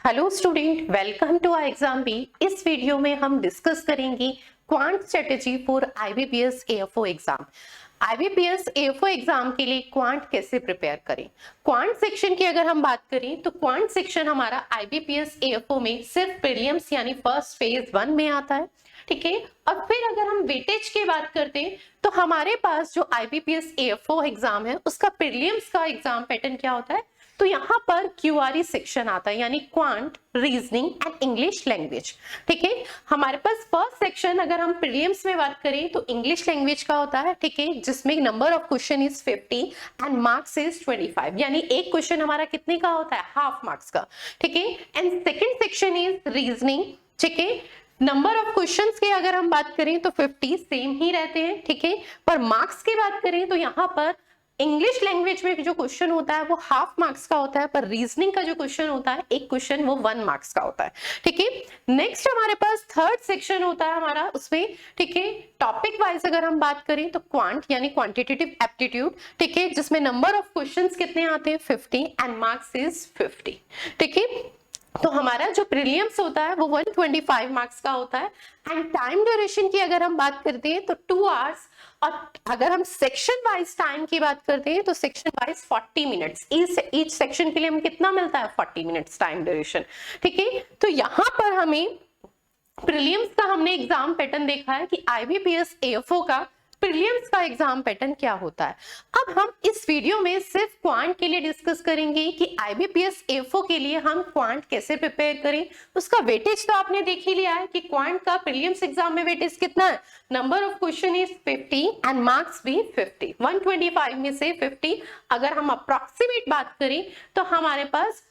Hello student, welcome to our exam B. इस video में हम डिस्कस करेंगे quant strategy for IBPS AFO exam. IBPS AFO exam के लिए क्वांट कैसे प्रिपेयर करें। क्वांट सेक्शन की अगर हम बात करें तो क्वांट सेक्शन हमारा आईबीपीएस एएफओ में सिर्फ प्रीलिम्स यानी फर्स्ट फेज 1 में आता है, ठीक है। और फिर अगर हम वेटेज की बात करते हैं तो हमारे पास जो आईबीपीएस एएफओ एग्जाम है उसका प्रीलिम्स का एग्जाम पैटर्न क्या होता है, तो यहाँ पर क्यूआरई सेक्शन आता है यानी quant, reasoning and English language, ठीक है। हमारे पास फर्स्ट सेक्शन अगर हम प्रीलिम्स में बात करें तो इंग्लिश लैंग्वेज का होता है, ठीक है, जिसमें number of question is 50 and marks is 25, यानी एक क्वेश्चन हमारा कितने का होता है, हाफ मार्क्स का, ठीक है। And second section is reasoning, ठीक है। नंबर ऑफ क्वेश्चंस की अगर हम बात करें तो 50 सेम ही रहते हैं, ठीक है। पर मार्क्स की बात करें तो यहाँ पर इंग्लिश लैंग्वेज में जो क्वेश्चन होता है वो हाफ मार्क्स का होता है, पर रीजनिंग का जो क्वेश्चन होता है एक क्वेश्चन वो 1 मार्क्स का होता है, ठीक है। नेक्स्ट हमारे पास थर्ड सेक्शन होता है हमारा, उसमें ठीक है टॉपिक वाइज अगर हम बात करें तो क्वांट यानी क्वांटिटेटिव एप्टीट्यूड, ठीक है, जिसमें नंबर ऑफ क्वेश्चंस कितने आते हैं 50 एंड मार्क्स इज 50, ठीक है। तो हमारा जो प्रीलिम्स होता है वो 125 मार्क्स का होता है। एंड टाइम ड्यूरेशन की अगर हम बात करते हैं तो 2 आवर्स, और अगर हम सेक्शन वाइज टाइम की बात करते हैं तो section wise 40 minutes, each section के लिए हमें कितना मिलता है 40 मिनट्स टाइम ड्यूरेशन, ठीक है। तो यहाँ पर हमें प्रीलिम्स का हमने एग्जाम पैटर्न देखा है कि आईबीपीएस एएफओ का प्रीलिम्स का एग्जाम पैटर्न क्या होता है। अब हम इस वीडियो में सिर्फ क्वांट के लिए डिस्कस करेंगे कि आईबीपीएस एएफओ के लिए हम क्वांट कैसे प्रिपेयर करें। उसका वेटेज तो आपने देख ही लिया है कि क्वांट का प्रीलिम्स एग्जाम में वेटेज कितना है, number of question is 50 and marks भी 50, 125 में से 50 अगर हम अप्रोक्सीमेट बात करें तो हमारे पास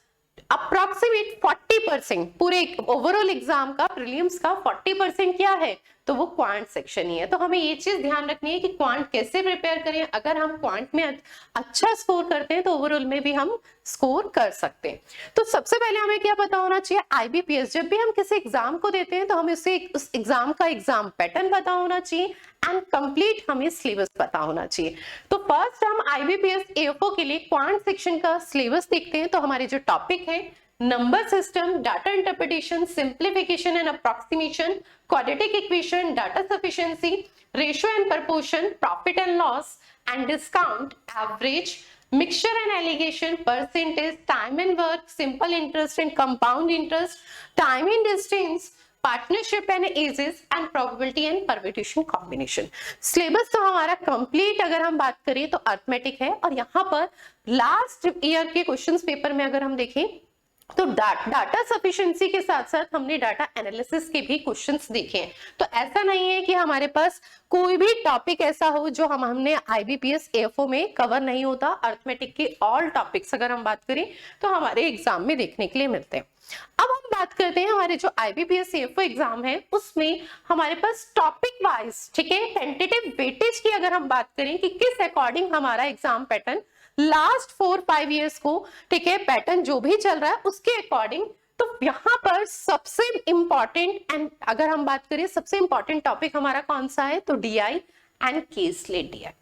अप्रोक्सीमेट 40% पूरे ओवरऑल एग्जाम का प्रीलिम्स का 40% क्या है, तो वो क्वांट सेक्शन ही है। तो हमें ये चीज ध्यान रखनी है कि क्वांट कैसे प्रिपेयर करें। अगर हम क्वांट में अच्छा स्कोर करते हैं तो ओवरऑल में भी हम स्कोर कर सकते हैं। तो सबसे पहले हमें क्या पता होना चाहिए, आईबीपीएस जब भी हम किसी एग्जाम को देते हैं तो हमें उस एग्जाम का एग्जाम पैटर्न पता होना चाहिए एंड कंप्लीट हमें सिलेबस पता होना चाहिए। तो फर्स्ट हम आईबीपीएस एएफओ के लिए क्वांट सेक्शन का सिलेबस देखते हैं। तो हमारे जो टॉपिक है number system, data interpretation, simplification and approximation, quadratic equation, data sufficiency, ratio and proportion, profit and loss and discount, average, mixture and allegation, percentage, time and work, simple interest and compound interest, time and distance, partnership and ages and probability and permutation combination. Syllabus तो हमारा complete अगर हम बात करें तो arithmetic है, और यहाँ पर लास्ट ईयर के क्वेश्चंस पेपर में अगर हम देखें तो डाटा सफिशिएंसी के साथ साथ हमने डाटा एनालिसिस के भी क्वेश्चंस देखे हैं। तो ऐसा नहीं है कि हमारे पास कोई भी टॉपिक ऐसा हो जो हमने आईबीपीएस एएफओ में कवर नहीं होता। अर्थमेटिक के ऑल टॉपिक्स अगर हम बात करें तो हमारे एग्जाम में देखने के लिए मिलते हैं। अब हम बात करते हैं हमारे जो आईबीपीएस एएफओ एग्जाम है उसमें हमारे पास टॉपिक वाइज, ठीक है, टेंटेटिव वेटेज की अगर हम बात करें कि किस अकॉर्डिंग हमारा एग्जाम पैटर्न लास्ट 4-5 इयर्स को, ठीक है, पैटर्न जो भी चल रहा है उसके अकॉर्डिंग, तो यहाँ पर सबसे इंपॉर्टेंट एंड अगर हम बात करें सबसे इंपॉर्टेंट टॉपिक हमारा कौन सा है, तो DI and case late DI,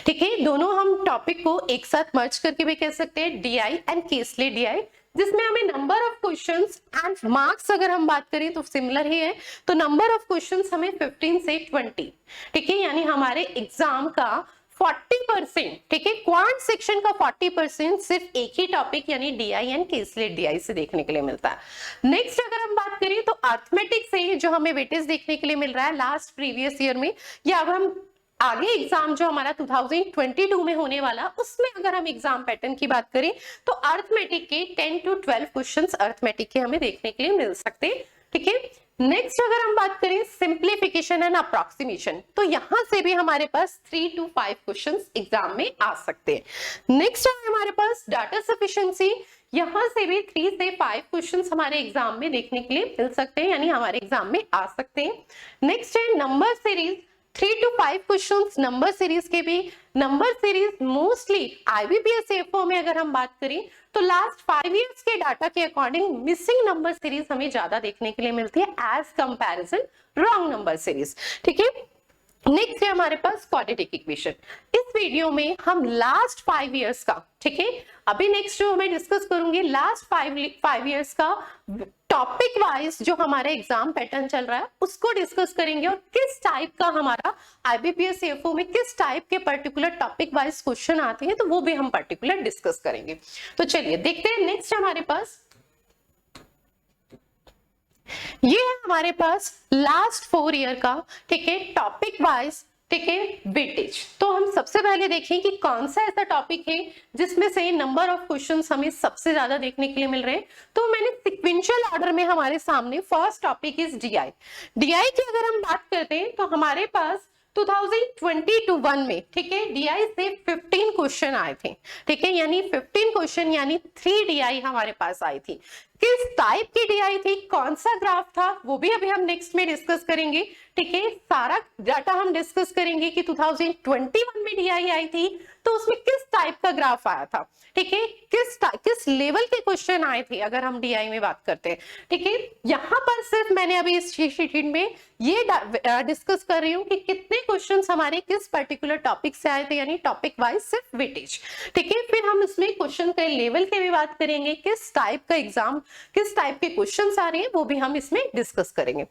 ठीक है। दोनों हम टॉपिक को एक साथ मर्ज करके भी कह सकते हैं, DI and case late DI, जिसमें हमें number of questions and marks अगर हम बात करें तो सिमिलर ही है। तो नंबर ऑफ क्वेश्चंस हमें 15 से 20, ठीक है, यानी हमारे एग्जाम का 40%, ठीक है, क्वांट सेक्शन का 40% सिर्फ एक ही टॉपिक यानी DI and case late DI से देखने के लिए मिलता है। नेक्स्ट अगर हम बात करें तो अर्थमेटिक से जो हमें वेटेज देखने के लिए मिल रहा है लास्ट प्रीवियस ईयर में, या अब हम आगे एग्जाम जो हमारा 2022 में होने वाला उसमें अगर हम एग्जाम पैटर्न की बात करें तो अर्थमेटिक के 10 to 12 क्वेश्चंस अर्थमेटिक के हमें देखने के लिए मिल सकते हैं, ठीक है। नेक्स्ट अगर हम बात करें सिंप्लीफिकेशन एंड अप्रोक्सीमेशन, तो यहां से भी हमारे पास 3 to 5 क्वेश्चंस एग्जाम में आ सकते हैं। नेक्स्ट है हमारे पास डाटा सफिशिएंसी, यहां से भी 3 से 5 क्वेश्चंस हमारे एग्जाम में देखने के लिए मिल सकते हैं, यानी हमारे एग्जाम में आ सकते हैं। नेक्स्ट है number series, 3 to 5 questions number series के भी। Number series mostly IBPS AFO में अगर हम बात करें तो लास्ट 5 इयर्स के डाटा के अकॉर्डिंग मिसिंग नंबर सीरीज हमें ज्यादा देखने के लिए मिलती है as comparison wrong number series, ठीक है। नेक्स्ट है हमारे पास क्वाड्रेटिक इक्वेशन। इस वीडियो में हम लास्ट 5 इयर्स का, ठीक है, अभी नेक्स्ट जो मैं डिस्कस करूंगी लास्ट 5 इयर्स का टॉपिक वाइज जो हमारा एग्जाम पैटर्न चल रहा है उसको डिस्कस करेंगे, और किस टाइप का हमारा आईबीपीएस एएफओ में किस टाइप के पर्टिकुलर टॉपिक वाइज क्वेश्चन आते हैं, तो वो भी हम पर्टिकुलर डिस्कस करेंगे। तो चलिए देखते हैं नेक्स्ट हमारे पास, ये है हमारे पास लास्ट 4 ईयर का, ठीक है, टॉपिक वाइज, ठीक है, वेटेज। तो हम सबसे पहले देखें कि कौन सा ऐसा टॉपिक है जिसमें से नंबर ऑफ क्वेश्चंस हमें सबसे ज्यादा देखने के लिए मिल रहे हैं। तो मैंने सिक्वेंशियल ऑर्डर में हमारे सामने first topic is DI. DI की अगर हम बात करते हैं तो हमारे पास 2021 में, ठीक है, डीआई से 15 क्वेश्चन आए थे, ठीक है, यानी 15 क्वेश्चन यानी 3 डीआई हमारे पास आई थी। किस टाइप की डीआई थी, कौन सा ग्राफ था, वो भी अभी हम नेक्स्ट में डिस्कस करेंगे, ठीक है। सारा डाटा हम डिस्कस करेंगे कि 2021 में डीआई आई थी तो उसमें किस टाइप का ग्राफ आया था, ठीक है, किस लेवल के क्वेश्चन आए थे अगर हम डीआई में बात करते हैं, ठीक है। यहां पर सिर्फ मैंने अभी इस शीट में ये डिस्कस कर रही हूँ कि कितने क्वेश्चंस हमारे किस पर्टिकुलर टॉपिक से आए थे, यानी टॉपिक वाइज सिर्फ वेटेज, ठीक है। फिर हम इसमें क्वेश्चन के लेवल के भी बात करेंगे, किस टाइप का एग्जाम, किस टाइप के क्वेश्चंस आ रहे हैं वो भी हम इसमें डिस्कस करेंगे।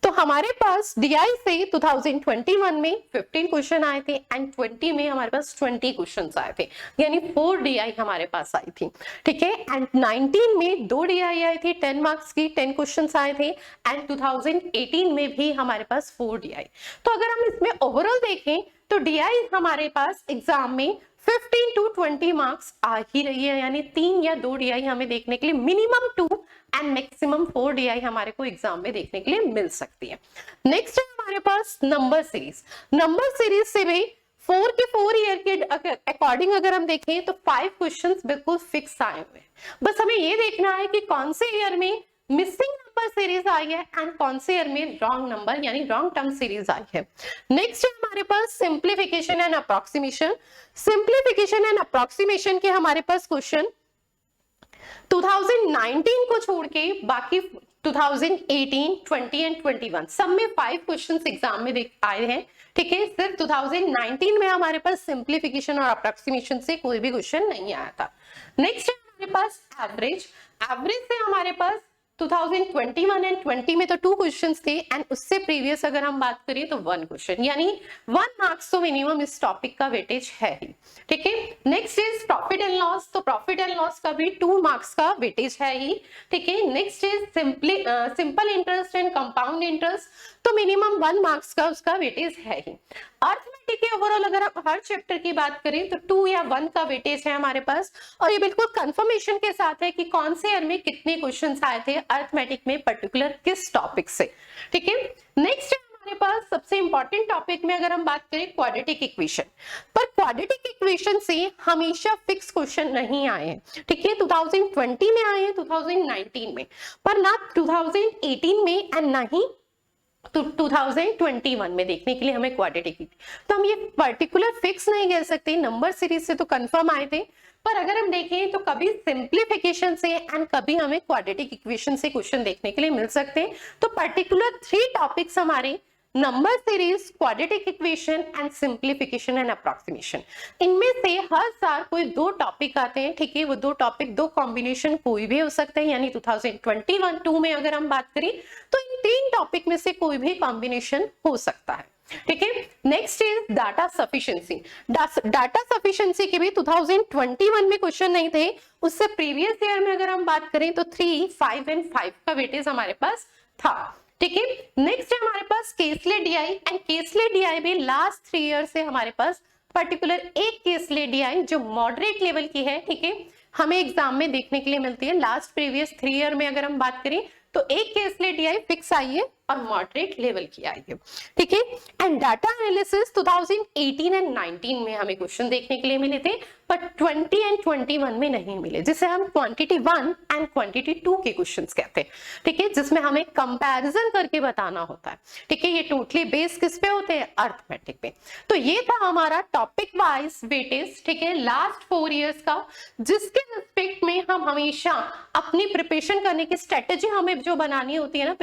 तो हमारे पास डीआई से 2021 में 15 क्वेश्चन आए थे एंड 20 में हमारे पास 20 क्वेश्चंस आए थे, यानी 4 डीआई हमारे पास आई थी, ठीक है। एंड 19 में 2 डीआई आई थी 10 मार्क्स की, 10 क्वेश्चंस आए थे, एंड 2018 में भी हमारे पास 4 डीआई। तो अगर हम इसमें ओवरऑल देखें तो डीआई हमारे पास एग्जाम में 15 to 20 मार्क्स आ ही रही है, यानी 3 या 2 डीआई हमें देखने के लिए, मिनिमम 2 एंड मैक्सिमम 4 डीआई हमारे को एग्जाम में देखने के लिए मिल सकती है। नेक्स्ट है हमारे पास नंबर सीरीज। नंबर सीरीज से भी 4 ईयर के अकॉर्डिंग अगर हम देखें तो 5 क्वेश्चंस बिल्कुल फिक्स आए हुए हैं। बस हमें ये देखना है कि कौन से ईयर में मिसिंग नंबर सीरीज आई है एंड कौन से ईयर में रॉन्ग नंबर यानी रॉन्ग टर्म सीरीज आई है। नेक्स्ट है हमारे पास simplification and approximation. Simplification and approximation के हमारे पास क्वेश्चन 2019 को छोड़ के बाकी 2018, 20 एंड 21 सब में 5 क्वेश्चंस एग्जाम में आए हैं, ठीक है। सिर्फ 2019 में हमारे पास सिंप्लीफिकेशन और अप्रोक्सीमेशन से कोई भी क्वेश्चन नहीं आया था। नेक्स्ट है हमारे पास एवरेज। एवरेज से हमारे पास 2021 एंड 20 में तो 2 क्वेश्चंस थे एंड उससे प्रीवियस अगर हम बात करें तो 1 क्वेश्चन, यानी 1 मार्क्स तो मिनिमम इस टॉपिक का वेटेज है ही, ठीक है। Next is profit and loss. तो प्रॉफिट एंड लॉस का भी 2 मार्क्स का वेटेज है ही, ठीक है। Next is simple interest and compound interest, तो मिनिमम 1 मार्क्स का उसका वेटेज है ही। अर्थमेटिक के ओवरऑल अगर हम हर चैप्टर की बात करें तो 2 या 1 का वेटेज है हमारे पास, और ये बिल्कुल कंफर्मेशन के साथ है कि कौन से ईयर में कितने क्वेश्चंस आए थे अर्थमेटिक में पर्टिकुलर किस टॉपिक से, ठीक है। नेक्स्ट है हमारे पास सबसे इंपॉर्टेंट टॉपिक में अगर हम बात करें क्वाड्रेटिक इक्वेशन। पर क्वाड्रेटिक इक्वेशन से हमेशा फिक्स क्वेश्चन नहीं आए हैं, ठीक है। 2020 में आए हैं, 2019 में, पर ना 2018 में एंड ना ही तो 2021 में देखने के लिए हमें क्वाड्रेटिक, तो हम ये पर्टिकुलर फिक्स नहीं कह सकते, नंबर सीरीज से तो कंफर्म आए थे, पर अगर हम देखें तो कभी सिंप्लीफिकेशन से एंड कभी हमें क्वाड्रेटिक इक्वेशन से क्वेश्चन देखने के लिए मिल सकते हैं। तो पर्टिकुलर 3 टॉपिक्स हमारे number series, quadratic equation and simplification and approximation, इनमें से हर साल कोई 2 टॉपिक आते हैं, ठीक है। वो 2 टॉपिक 2 कॉम्बिनेशन कोई भी हो सकते हैं, यानी 2021-2 में अगर हम बात करें तो इन 3 टॉपिक में से कोई भी कॉम्बिनेशन हो सकता है, ठीक है। Next is data sufficiency. Data sufficiency के भी 2021 में क्वेश्चन नहीं थे, उससे प्रीवियस ईयर में अगर हम बात करें तो 3, 5 एंड 5 का वेटेज हमारे पास था, ठीक है। नेक्स्ट है हमारे पास केसले डीआई, एंड केसले डीआई भी लास्ट 3 ईयर से हमारे पास पर्टिकुलर एक केसले डीआई जो मॉडरेट लेवल की है, ठीक है, हमें एग्जाम में देखने के लिए मिलती है। लास्ट प्रीवियस 3 ईयर में अगर हम बात करें तो एक केसले डीआई फिक्स आई है और मॉडरेट लेवल की आई है, ठीक है। एंड डाटा एनालिसिस 2018 एंड 19 में हमें क्वेश्चन देखने के लिए मिले थे, पर 20 एंड 21 में नहीं मिले, जिसे हम क्वांटिटी 1 एंड क्वांटिटी 2 के क्वेश्चंस कहते हैं, ठीक है, जिसमें हमें कंपैरिजन करके बताना होता है, ठीक है। ये टोटली बेस किस पे होते हैं, अर्थमेटिक पे। तो ये था हमारा टॉपिक वाइज वेटेज, ठीक है, लास्ट 4 इयर्स का, जिसके रिस्पेक्ट में हम हमेशा अपनी प्रिपरेशन करने की स्ट्रेटेजी हमें जो बनानी होती है ना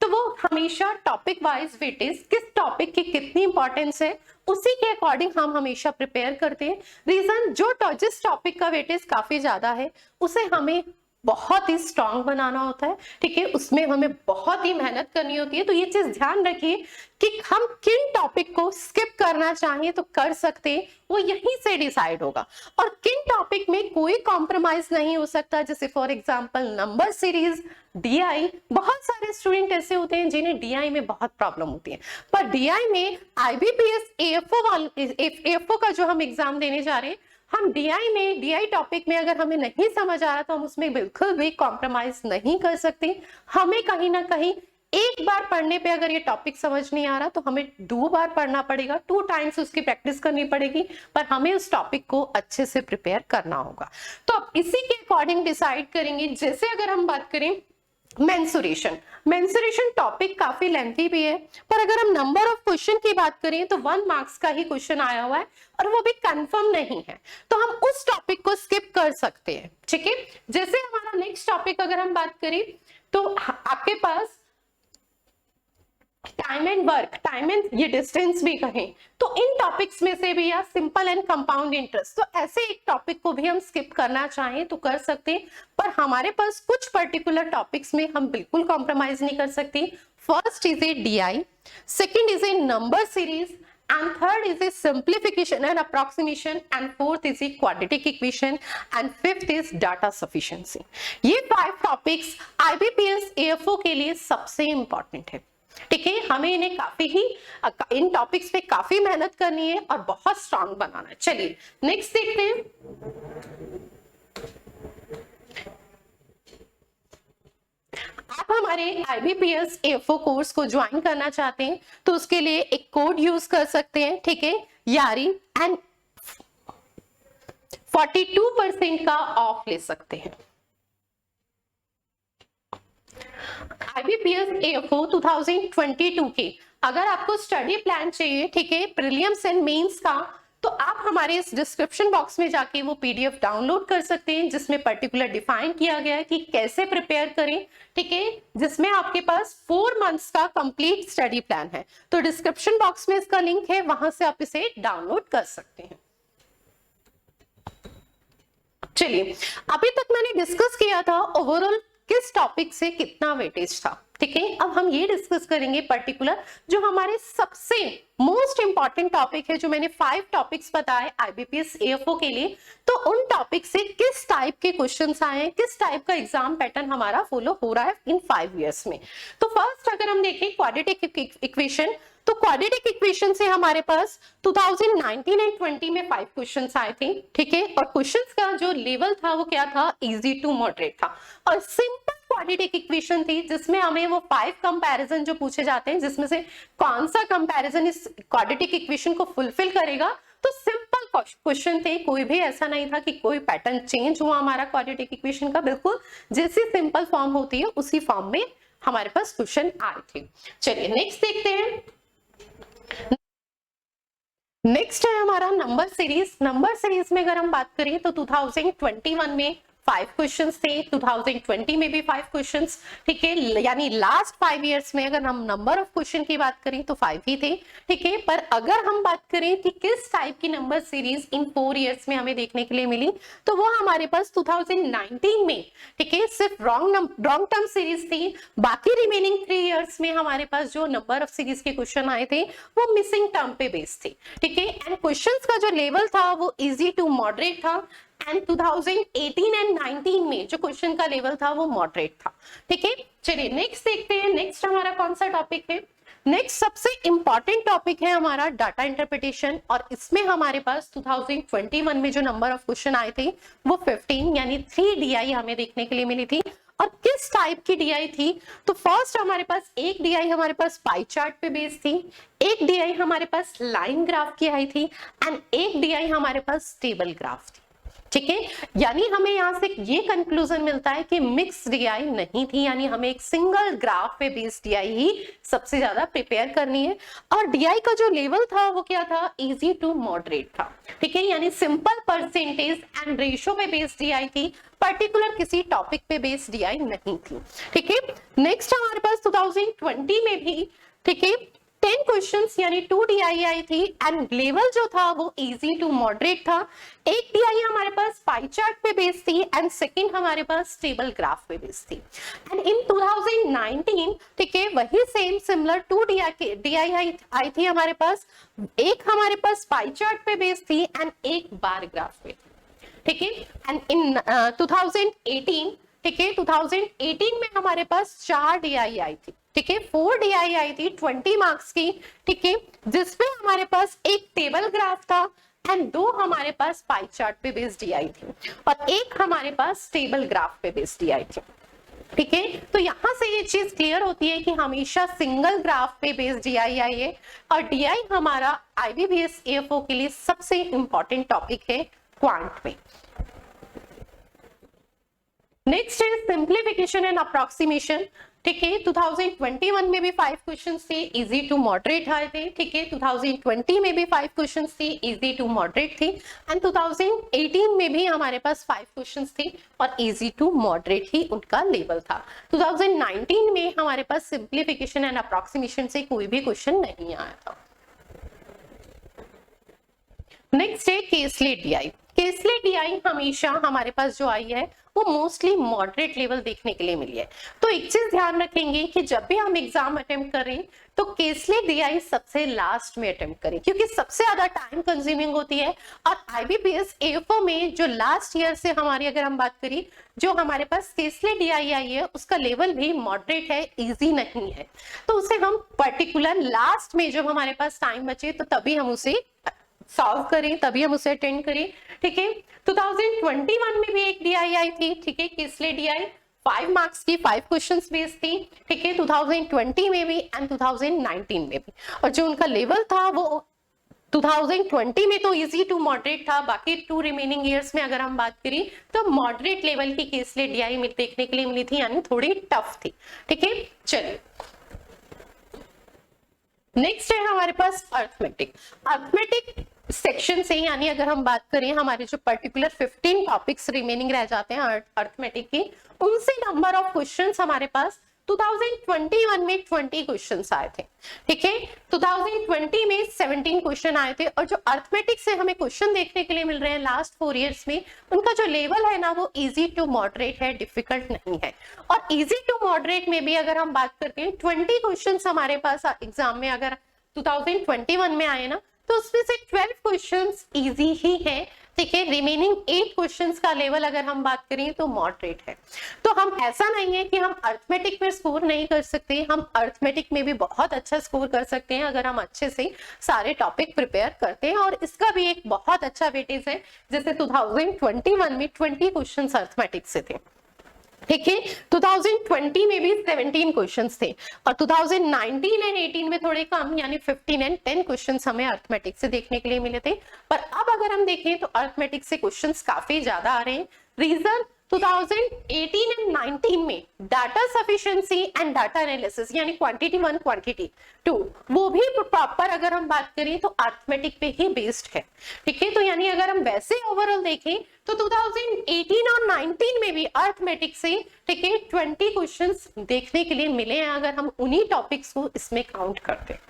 तो वो हमेशा टॉपिक वाइज वेटेज, किस टॉपिक की कितनी इंपॉर्टेंस है उसी के अकॉर्डिंग हम हमेशा प्रिपेयर करते हैं। रीजन, जिस टॉपिक का वेटेज काफी ज्यादा है उसे हमें बहुत ही स्ट्रांग बनाना होता है, ठीक है, उसमें हमें बहुत ही मेहनत करनी होती है। तो ये चीज ध्यान रखिए कि हम किन टॉपिक को स्किप करना चाहें तो कर सकते हैं, वो यहीं से डिसाइड होगा। और किन टॉपिक में कोई कॉम्प्रोमाइज नहीं हो सकता, जैसे for example number series, DI. बहुत सारे स्टूडेंट ऐसे होते हैं जिन्हें डीआई में बहुत प्रॉब्लम होती है, पर डीआई में आईबीपीएस एएफओ का जो हम एग्जाम देने जा रहे हैं, हम डीआई टॉपिक में अगर हमें नहीं समझ आ रहा तो हम उसमें बिल्कुल भी कॉम्प्रोमाइज नहीं कर सकते। हमें कहीं ना कहीं एक बार पढ़ने पे अगर ये टॉपिक समझ नहीं आ रहा तो हमें 2 बार पढ़ना पड़ेगा, 2 टाइम्स उसकी प्रैक्टिस करनी पड़ेगी, पर हमें उस टॉपिक को अच्छे से प्रिपेयर करना होगा। तो अब इसी के अकॉर्डिंग डिसाइड करेंगे। जैसे अगर हम बात करें मेंसुरेशन टॉपिक काफी लेंथी भी है, पर अगर हम नंबर ऑफ क्वेश्चन की बात करें तो 1 मार्क्स का ही क्वेश्चन आया हुआ है और वो भी कंफर्म नहीं है, तो हम उस टॉपिक को स्किप कर सकते हैं, ठीक है। जैसे हमारा नेक्स्ट टॉपिक अगर हम बात करें तो आपके पास time and work, time and ये डिस्टेंस भी कहें, तो इन टॉपिक्स में से भी, या सिंपल एंड कंपाउंड इंटरेस्ट, तो ऐसे एक टॉपिक को भी हम स्किप करना चाहें तो कर सकते हैं। पर हमारे पास कुछ पर्टिकुलर टॉपिक्स में हम बिल्कुल कॉम्प्रोमाइज नहीं कर सकते। First is a DI, second is a number series, and third is a simplification and approximation, and fourth is a quadratic equation, and fifth is data sufficiency। ये 5 टॉपिक्स IBPS AFO के लिए सबसे important है, ठीक है। हमें इन्हें काफी ही इन टॉपिक्स पे काफी मेहनत करनी है और बहुत स्ट्रांग बनाना है। चलिए नेक्स्ट देखते हैं। आप हमारे IBPS AFO कोर्स को ज्वाइन करना चाहते हैं तो उसके लिए एक कोड यूज कर सकते हैं, ठीक है, यारी, एंड 42% का ऑफ ले सकते हैं। IBPS AFO 2022 के अगर आपको स्टडी प्लान चाहिए, ठीक है, प्रीलिम्स एंड मेंस का, तो आप हमारे इस डिस्क्रिप्शन बॉक्स में जाके वो PDF डाउनलोड कर सकते हैं, जिसमें पर्टिकुलर डिफाइन किया गया है कि कैसे प्रिपेयर करें, ठीक है, जिसमें आपके पास 4 मंथ्स का कंप्लीट स्टडी प्लान है। तो डिस्क्रिप्शन बॉक्स में इसका लिंक है, वहां से आप इसे डाउनलोड कर सकते हैं। चलिए, अभी तक मैंने डिस्कस किया था ओवरऑल किस टॉपिक से कितना वेटेज था, ठीक है। अब हम ये डिस्कस करेंगे पर्टिकुलर जो हमारे सबसे मोस्ट इंपॉर्टेंट टॉपिक है, जो मैंने 5 टॉपिक्स बताए IBPS AFO के लिए, तो उन टॉपिक से किस टाइप के क्वेश्चंस आए, किस टाइप का एग्जाम पैटर्न हमारा फॉलो हो रहा है इन 5 इयर्स में। तो फर्स्ट अगर हम देखें क्वाड्रेटिक इक्वेशन, तो क्वाड्रेटिक इक्वेशन से हमारे पास 2019 एंड 20 में 5 क्वेश्चंस आए थे, ठीक है, और क्वेश्चंस का जो लेवल था वो क्या था, इजी टू मॉडरेट था, और सिंपल क्वाड्रेटिक इक्वेशन थी जिसमें हमें वो 5 कंपैरिजन जो पूछे जाते हैं, जिसमें से कौन सा कंपैरिजन इस क्वाड्रेटिक इक्वेशन को फुलफिल करेगा। तो सिंपल क्वेश्चन थे, कोई भी ऐसा नहीं था कि कोई पैटर्न चेंज हुआ हमारा क्वाड्रेटिक इक्वेशन का, बिल्कुल जैसी सिंपल फॉर्म होती है उसी फॉर्म में हमारे पास क्वेश्चन आए थे। चलिए नेक्स्ट देखते हैं। नेक्स्ट है हमारा नंबर सीरीज। नंबर सीरीज में अगर हम बात करें तो 2021 में 5 क्वेश्चंस थे, 2020 में भी 5 क्वेश्चंस, ठीक है, यानी लास्ट 5 इयर्स में अगर हम नंबर ऑफ क्वेश्चन की बात करें तो 5 ही थे, ठीक है। पर अगर हम बात करें कि किस टाइप की नंबर सीरीज इन 4 इयर्स में हमें देखने के लिए मिली, तो वो हमारे पास 2019 में, ठीक है, सिर्फ रॉन्ग टर्म सीरीज थी। बाकी रिमेनिंग 3 इयर्स में हमारे पास जो नंबर ऑफ सीरीज के क्वेश्चन आए थे वो मिसिंग टर्म पे बेस्ड थे, ठीक है, एंड क्वेश्चंस का जो लेवल था वो इजी टू मॉडरेट था, एंड 2018 एंड 19 में जो क्वेश्चन का लेवल था वो मॉडरेट था, ठीक है। चलिए नेक्स्ट देखते हैं। नेक्स्ट हमारा कौन सा टॉपिक है? नेक्स्ट सबसे इंपॉर्टेंट टॉपिक है हमारा डाटा इंटरप्रिटेशन, और इसमें हमारे पास 2021 में जो नंबर ऑफ क्वेश्चन आए थे वो 15 यानी 3 DI हमें देखने के लिए मिली थी। और किस टाइप की DI थी? तो फर्स्ट हमारे पास एक DI हमारे पास पाई चार्ट पे बेस्ड थी, एक DI हमारे पास लाइन ग्राफ की आई थी, एंड एक DI हमारे पास टेबल ग्राफ थी, ठीक है। यानी हमें यहां से ये कंक्लूजन मिलता है कि मिक्स DI नहीं थी, यानी हमें एक सिंगल ग्राफ पे बेस्ड DI ही सबसे ज्यादा प्रिपेयर करनी है। और DI का जो लेवल था वो क्या था, इजी टू मॉडरेट था, ठीक है, यानी सिंपल परसेंटेज एंड रेशियो पे बेस्ड DI थी, पर्टिकुलर किसी टॉपिक पे बेस्ड DI नहीं थी, ठीक है। नेक्स्ट हमारे पास 2020 में भी, ठीक है, 10 क्वेश्चंस यानी 2 DI आई थी एंड लेवल जो था वो इजी टू मॉडरेट था। एक DI हमारे पास पाई चार्ट पे बेस्ड थी एंड सेकंड हमारे पास टेबल ग्राफ पे बेस्ड थी। एंड इन 2019, ठीक है, वही सेम सिमिलर 2 DI आई थी हमारे पास, एक हमारे पास पाई चार्ट पे बेस्ड थी एंड एक बार ग्राफ पे, ठीक है। एंड इन 2018, ठीक है, 2018 में हमारे पास 4 DI आई थी, ठीक है, 4 DI आई थी 20 मार्क्स की, ठीक है, जिसपे हमारे पास एक टेबल ग्राफ था एंड 2 हमारे पास पाई चार्ट पे बेस्ड DI थी और एक हमारे पास टेबल ग्राफ पे बेस्ड DI थी, ठीक है। तो यहां से ये चीज क्लियर होती है कि हमेशा सिंगल ग्राफ पे बेस्ड DI आई है और DI हमारा IBPS AFO के लिए सबसे इंपॉर्टेंट टॉपिक है क्वांट में। नेक्स्ट है सिंप्लीफिकेशन एंड अप्रोक्सीमेशन, ठीक है, 2021 में भी 5 क्वेश्चंस थे, इजी टू मॉडरेट आए थे, ठीक है, 2020 में भी 5 क्वेश्चंस थे, इजी टू मॉडरेट थी एंड 2018 में भी हमारे पास 5 क्वेश्चंस थे और इजी टू मॉडरेट ही उनका लेवल था। 2019 में हमारे पास सिंप्लीफिकेशन एंड अप्रोक्सीमेशन से कोई भी क्वेश्चन नहीं आया था। नेक्स्ट है केसलेट DI। केसलेट DI हमेशा हमारे पास जो आई है वो मोस्टली मॉडरेट लेवल देखने के लिए मिली है। तो एक चीज ध्यान रखेंगे कि जब भी हम एग्जाम अटेम्प्ट करें तो केसलेट DI सबसे लास्ट में अटेम्प्ट करें क्योंकि सबसे ज्यादा टाइम कंज्यूमिंग होती है और IBPS AFO में जो लास्ट ईयर से हमारी अगर हम बात करें जो हमारे पास केसलेट DI आई है उसका लेवल भी मॉडरेट है, इजी नहीं है। तो उसे हम पर्टिकुलर लास्ट में जब हमारे पास टाइम बचे तो तभी हम उसे सॉल्व करें, तभी हम उसे अटेंड करें, ठीक है। 2021 में भी एक DI आई थी, ठीक है, केसलेट DI 5 मार्क्स की 5 क्वेश्चंस बेस्ड थी, ठीक है, 2020 में भी एंड 2019 में भी। और जो उनका लेवल था वो 2020 में तो इजी टू मॉडरेट था, बाकी 2 रिमेनिंग ईयर्स में अगर हम बात करें तो मॉडरेट लेवल की केसलेट DI में देखने के लिए मिली थी, यानी थोड़ी टफ थी, ठीक है। चलिए नेक्स्ट है हमारे पास अर्थमेटिक। अर्थमेटिक सेक्शन से यानी अगर हम बात करें हमारे जो पर्टिकुलर 15 टॉपिक्स रिमेनिंग रह जाते हैं अर्थमेटिक के, उनसे नंबर ऑफ क्वेश्चंस हमारे पास 2021 में 20 क्वेश्चंस आए थे, ठीक है, 2020 में 17 क्वेश्चन आए थे। और जो अर्थमेटिक से हमें क्वेश्चन देखने के लिए मिल रहे हैं लास्ट 4 इयर्स में, उनका जो लेवल है ना वो इजी टू मॉडरेट है, डिफिकल्ट नहीं है। और इजी टू मॉडरेट में भी अगर हम बात करते हैं 20 क्वेश्चन हमारे पास एग्जाम में अगर 2021 में आए ना तो उसमें से 12 क्वेश्चंस इजी ही है, ठीक है, रिमेनिंग 8 क्वेश्चंस का लेवल अगर हम बात करें तो मॉडरेट है। तो हम ऐसा नहीं है कि हम अर्थमेटिक में स्कोर नहीं कर सकते, हम अर्थमेटिक में भी बहुत अच्छा स्कोर कर सकते हैं अगर हम अच्छे से सारे टॉपिक प्रिपेयर करते हैं। और इसका भी एक बहुत अच्छा वेटेज है, जैसे 2021 में 20 क्वेश्चंस अर्थमेटिक से थे, ठीक है, 2020 में भी 17 क्वेश्चंस थे और 2019 एंड 18 में थोड़े कम यानी 15 एंड 10 क्वेश्चंस हमें अर्थमेटिक से देखने के लिए मिले थे। पर अब अगर हम देखें तो अर्थमेटिक से क्वेश्चंस काफी ज्यादा आ रहे हैं। रीजन 2018 एंड 19 में data sufficiency and data analysis यानी क्वांटिटी 1 क्वांटिटी 2 वो भी प्रॉपर अगर हम बात करें तो अर्थमेटिक पे ही बेस्ड है, ठीक है। तो यानी अगर हम वैसे ओवरऑल देखें तो 2018 और 19 में भी अर्थमेटिक से, ठीक है, 20 क्वेश्चंस देखने के लिए मिले हैं अगर हम उन्हीं टॉपिक्स को इसमें काउंट करते हैं,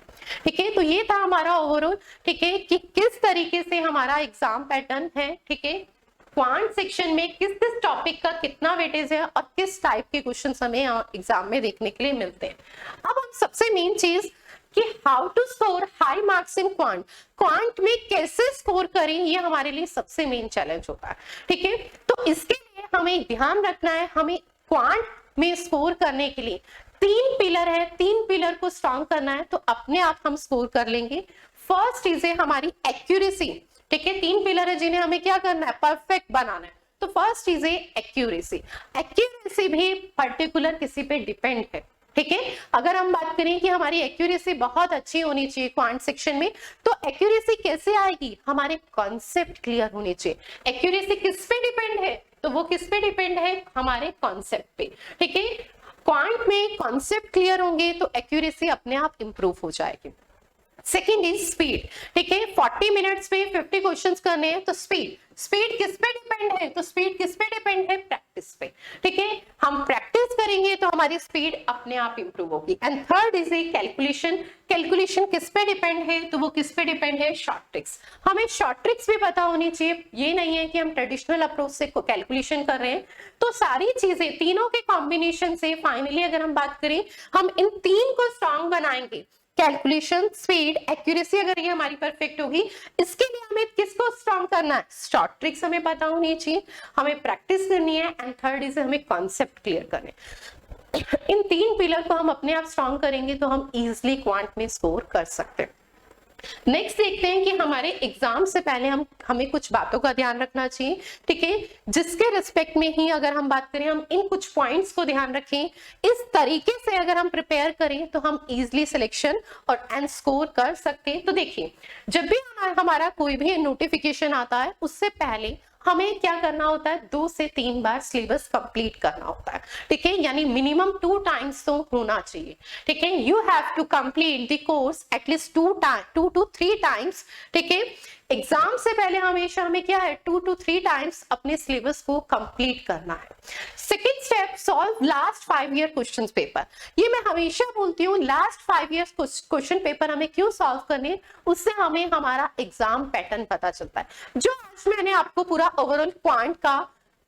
ठीक है। तो ये था हमारा ओवरऑल, ठीक है, कि किस तरीके से हमारा एग्जाम पैटर्न है, ठीक है, क्वांट सेक्शन में किस किस टॉपिक का कितना वेटेज है और किस टाइप के क्वेश्चन हमें एग्जाम में देखने के लिए मिलते हैं। अब हम सबसे मेन चीज कि how to score high marks in quant, quant में कैसे स्कोर करें, ये हमारे लिए सबसे मेन चैलेंज होता है, ठीक है। तो इसके लिए हमें ध्यान रखना है, हमें क्वांट में स्कोर करने के लिए 3 पिलर है, 3 पिलर को स्ट्रॉन्ग करना है तो अपने आप हम स्कोर कर लेंगे। फर्स्ट चीज है हमारी एक्यूरेसी, ठीक है, 3 पिलर है जिन्हें हमें क्या करना है, परफेक्ट बनाना है। तो फर्स्ट चीज है एक्यूरेसी। एक्यूरेसी भी पर्टिकुलर किसी पे डिपेंड है, ठीक है। अगर हम बात करें कि हमारी एक्यूरेसी बहुत अच्छी होनी चाहिए क्वांट सेक्शन में, तो एक्यूरेसी कैसे आएगी, हमारे कॉन्सेप्ट क्लियर होने चाहिए। एक्यूरेसी किस पे डिपेंड है, तो वो किस पे डिपेंड है, हमारे कॉन्सेप्ट पे, ठीक है। क्वांट में कॉन्सेप्ट क्लियर होंगे तो एक्यूरेसी अपने आप इंप्रूव हो जाएगी। सेकेंड इज स्पीड, ठीक है, 40 मिनट्स में 50 क्वेश्चंस करने हैं तो स्पीड किस पे डिपेंड है, तो स्पीड किस पे डिपेंड है, प्रैक्टिस पे, ठीक है। हम प्रैक्टिस करेंगे तो हमारी स्पीड अपने आप इंप्रूव होगी। And third is a calculation. Calculation किस पे डिपेंड है? तो वो किस पे डिपेंड है? Short tricks. हमें शॉर्ट ट्रिक्स भी पता होनी चाहिए। ये नहीं है कि हम ट्रेडिशनल अप्रोच से कैलकुलेशन कर रहे हैं। तो सारी चीजें तीनों के कॉम्बिनेशन से फाइनली अगर हम बात करें, हम इन तीन को स्ट्रॉन्ग बनाएंगे। कैलकुलेशन, स्पीड, एक्यूरेसी, अगर ये हमारी परफेक्ट होगी, इसके लिए हमें किसको स्ट्रॉन्ग करना है? शॉर्ट ट्रिक्स हमें पता होनी चाहिए, हमें प्रैक्टिस करनी है, एंड थर्ड इज हमें कॉन्सेप्ट क्लियर करने। इन तीन पिलर को हम अपने आप स्ट्रॉन्ग करेंगे तो हम इजिली क्वांट में स्कोर कर सकते हैं। नेक्स्ट देखते हैं कि हमारे एग्जाम से पहले हमें कुछ बातों का ध्यान रखना चाहिए, ठीक है, जिसके रिस्पेक्ट में ही अगर हम बात करें, हम इन कुछ पॉइंट्स को ध्यान रखें। इस तरीके से अगर हम प्रिपेयर करें तो हम इजिली सिलेक्शन और एंड स्कोर कर सकते हैं। तो देखिए, जब भी हमारा कोई भी नोटिफिकेशन आता है, उससे पहले हमें क्या करना होता है? 2 से 3 बार सिलेबस कंप्लीट करना होता है, ठीक है, यानी मिनिमम 2 टाइम्स तो होना चाहिए, ठीक है। You have to complete the course at least 2 to 3 times, ठीक है। एग्जाम से पहले हमेशा हमें क्या है? 2 to 3 टाइम्स अपने सिलेबस को कंप्लीट करना है। Second step, solve last 5 year question paper. ये मैं हमेशा बोलती हूँ, लास्ट 5 ईयर क्वेश्चन पेपर हमें क्यों सॉल्व करने? उससे हमें हमारा एग्जाम पैटर्न पता चलता है। जो आज मैंने आपको पूरा ओवरऑल क्वांट का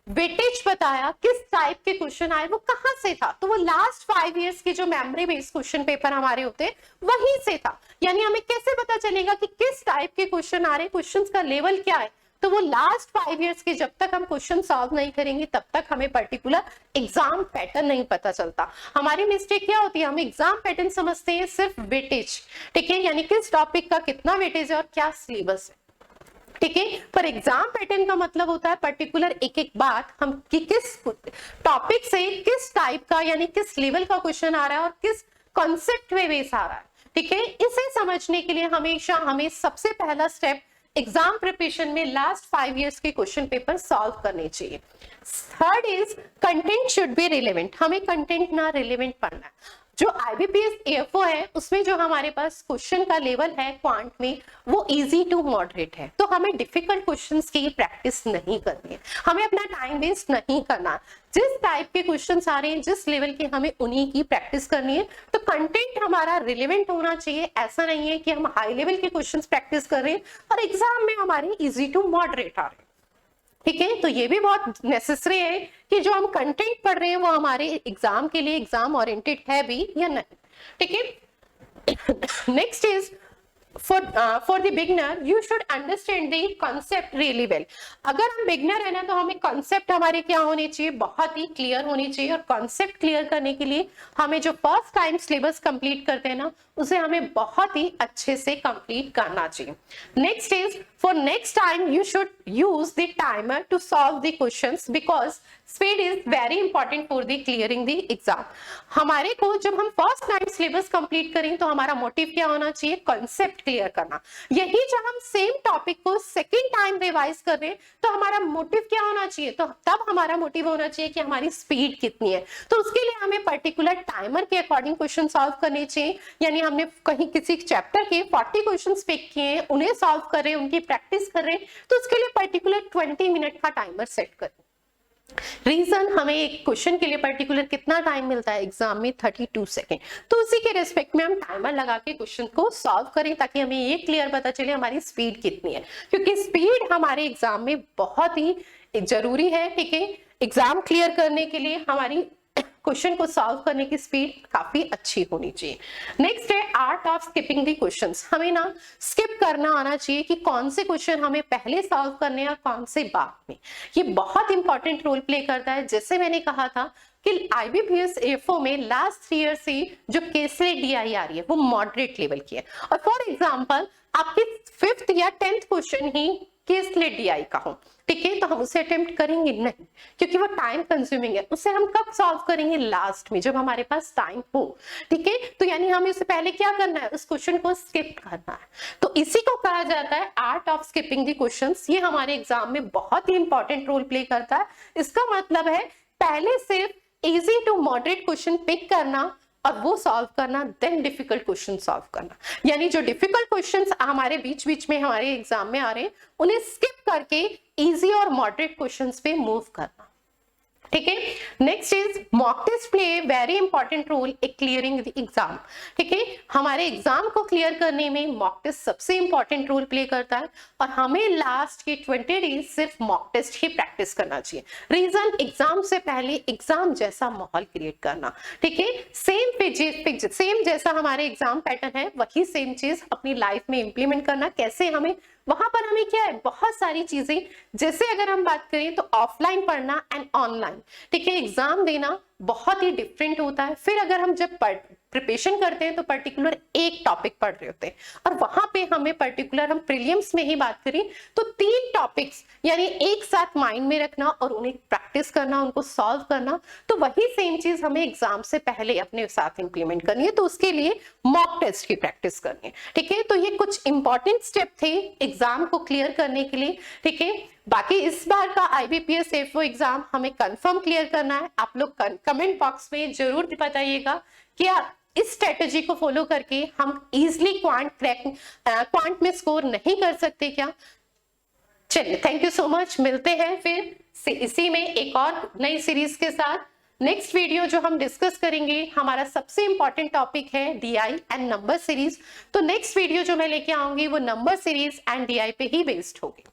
वेटेज बताया, किस टाइप के क्वेश्चन आए, वो कहां से था? तो वो लास्ट 5 इयर्स के जो मेमोरी बेस्ड क्वेश्चन पेपर हमारे होते वहीं से था। यानी हमें कैसे पता चलेगा कि किस टाइप के क्वेश्चन आ रहे हैं, क्वेश्चंस का लेवल क्या है? तो वो लास्ट 5 इयर्स के जब तक हम क्वेश्चन सॉल्व नहीं करेंगे, तब तक हमें पर्टिकुलर एग्जाम पैटर्न नहीं पता चलता। हमारी मिस्टेक क्या होती है? हम एग्जाम पैटर्न समझते हैं सिर्फ वेटेज, ठीक है, यानी किस टॉपिक का कितना वेटेज है और क्या सिलेबस है, ठीक है। पर एग्जाम पैटर्न का मतलब होता है पर्टिकुलर एक एक बात, हम कि किस टॉपिक से किस टाइप का यानी किस लेवल का क्वेश्चन आ रहा है और किस कॉन्सेप्ट में बेस आ रहा है, ठीक है। इसे समझने के लिए हमेशा हमें सबसे पहला स्टेप एग्जाम प्रिपरेशन में लास्ट 5 इयर्स के क्वेश्चन पेपर सॉल्व करने चाहिए। Third is content should be relevant. हमें कंटेंट ना रिलेवेंट पढ़ना है। जो IBPS AFO है, उसमें जो हमारे पास क्वेश्चन का लेवल है क्वांट में, वो इजी टू मॉडरेट है। तो हमें डिफिकल्ट क्वेश्चंस की प्रैक्टिस नहीं करनी है, हमें अपना टाइम वेस्ट नहीं करना। जिस टाइप के क्वेश्चंस आ रहे हैं, जिस लेवल के, हमें उन्हीं की प्रैक्टिस करनी है। तो कंटेंट हमारा रिलेवेंट होना चाहिए। ऐसा नहीं है कि हम हाई लेवल के क्वेश्चंस प्रैक्टिस कर रहे हैं और एग्जाम में हमारे इजी टू मॉडरेट आ रहे हैं, ठीक है। तो ये भी बहुत नेसेसरी है कि जो हम कंटेंट पढ़ रहे हैं वो हमारे एग्जाम के लिए एग्जाम ओरिएंटेड है भी या नहीं, ठीक है। Next is for the beginner you should understand the concept really well। अगर हम बिगनर है ना, तो हमें कॉन्सेप्ट हमारे क्या होने चाहिए? बहुत ही क्लियर होनी चाहिए। और कॉन्सेप्ट क्लियर करने के लिए हमें जो फर्स्ट टाइम सिलेबस कंप्लीट करते हैं ना, उसे हमें बहुत ही अच्छे से कंप्लीट करना चाहिए। Next is for next time you should use the timer to solve the questions because speed is very important for the clearing the exam। हमारे को जब हम फर्स्ट टाइम सिलेबस कंप्लीट करें तो हमारा मोटिव क्या होना चाहिए? कॉन्सेप्ट क्लियर करना। यही जब हम सेम टॉपिक को सेकेंड टाइम रिवाइज कर रहे हैं तो हमारा मोटिव क्या होना चाहिए? तो तब हमारा मोटिव होना चाहिए कि हमारी स्पीड कितनी है। तो उसके लिए हमें पर्टिकुलर टाइमर के अकॉर्डिंग क्वेश्चन सॉल्व करने चाहिए। यानी हमने कहीं किसी चैप्टर के 40 क्वेश्चन पिक किए हैं, उन्हें सॉल्व कर रहे हैं, उनकी प्रैक्टिस कर रहे हैं, तो उसके लिए पर्टिकुलर 20 मिनट का टाइमर सेट करें। रीजन, हमें एक क्वेश्चन के लिए पर्टिकुलर कितना टाइम मिलता है एग्जाम में? 32 सेकेंड। तो उसी के रिस्पेक्ट में हम टाइमर लगा के क्वेश्चन को सॉल्व करें ताकि हमें ये क्लियर पता चले हमारी स्पीड कितनी है, क्योंकि स्पीड हमारे एग्जाम में बहुत ही जरूरी है, ठीक है। एग्जाम क्लियर करने के लिए हमारी क्वेश्चन को सॉल्व करने की स्पीड काफी अच्छी होनी चाहिए। नेक्स्ट है art of skipping the questions. हमें ना स्किप करना आना चाहिए कि कौन से क्वेश्चन हमें पहले सॉल्व करने हैं और कौन से बाद में। ये बहुत इंपॉर्टेंट रोल प्ले करता है। जैसे मैंने कहा था कि IBPS AFO में लास्ट 3 ईयर से जो केसलेट DI आ रही है वो मॉडरेट लेवल की है। और फॉर एग्जाम्पल आपके 5th या 10th क्वेश्चन ही केसलेट DI का हो, ठीक है, तो हम उसे अटेम्प्ट करेंगे नहीं, क्योंकि वो टाइम कंज्यूमिंग है। उसे हम कब सॉल्व करेंगे? लास्ट में, जब हमारे पास टाइम हो, ठीक है। तो यानी हमें उससे पहले क्या करना है? उस क्वेश्चन को स्किप करना है। तो इसी को कहा जाता है art of skipping the questions. ये हमारे एग्जाम में बहुत ही इंपॉर्टेंट रोल प्ले करता है। इसका मतलब है पहले सिर्फ easy to moderate question pick करना और वो सॉल्व करना, देन डिफिकल्ट क्वेश्चन सॉल्व करना। यानी जो डिफिकल्ट क्वेश्चंस हमारे बीच बीच में हमारे एग्जाम में आ रहे हैं, उन्हें स्किप करके इजी और मॉडरेट क्वेश्चंस पे मूव करना, ठीक है। Next is mock test play a very important role in clearing the exam. ठीक है, हमारे एग्जाम को क्लियर करने में मॉक टेस्ट सबसे इंपॉर्टेंट रोल प्ले करता है और हमें लास्ट के 20 डेज सिर्फ मॉक टेस्ट ही प्रैक्टिस करना चाहिए। रीजन, एग्जाम से पहले एग्जाम जैसा माहौल क्रिएट करना। ठीक है, सेम जैसा हमारे एग्जाम पैटर्न है वही सेम चीज अपनी लाइफ में इंप्लीमेंट करना। कैसे? हमें वहां पर हमें क्या है, बहुत सारी चीजें, जैसे अगर हम बात करें तो ऑफलाइन पढ़ना एंड ऑनलाइन, ठीक है, एग्जाम देना बहुत ही डिफरेंट होता है। फिर अगर हम जब प्रिपरेशन करते हैं तो पर्टिकुलर एक टॉपिक पढ़ रहे होते हैं और वहां पे हमें पर्टिकुलर, हम प्रीलिम्स में ही बात करें तो 3 टॉपिक्स यानी एक साथ माइंड में रखना और उन्हें प्रैक्टिस करना, उनको सॉल्व करना। तो वही सेम चीज हमें एग्जाम से पहले अपने साथ इंप्लीमेंट करनी है, तो उसके लिए मॉक टेस्ट की प्रैक्टिस करनी है। ठीक है, तो ये कुछ इंपॉर्टेंट स्टेप थे एग्जाम को क्लियर करने के लिए। ठीक है, बाकी इस बार का IBPS AFO एग्जाम हमें कंफर्म क्लियर करना है। आप लोग कमेंट बॉक्स में जरूर बताइएगा क्या इस स्ट्रेटेजी को फॉलो करके हम इजीली क्वांट में स्कोर नहीं कर सकते क्या? चलिए, थैंक यू सो मच। मिलते हैं फिर इसी में एक और नई सीरीज के साथ। नेक्स्ट वीडियो जो हम डिस्कस करेंगे, हमारा सबसे इंपॉर्टेंट टॉपिक है DI एंड नंबर सीरीज। तो नेक्स्ट वीडियो जो मैं लेके आऊंगी वो नंबर सीरीज एंड DI पे ही बेस्ड होगी।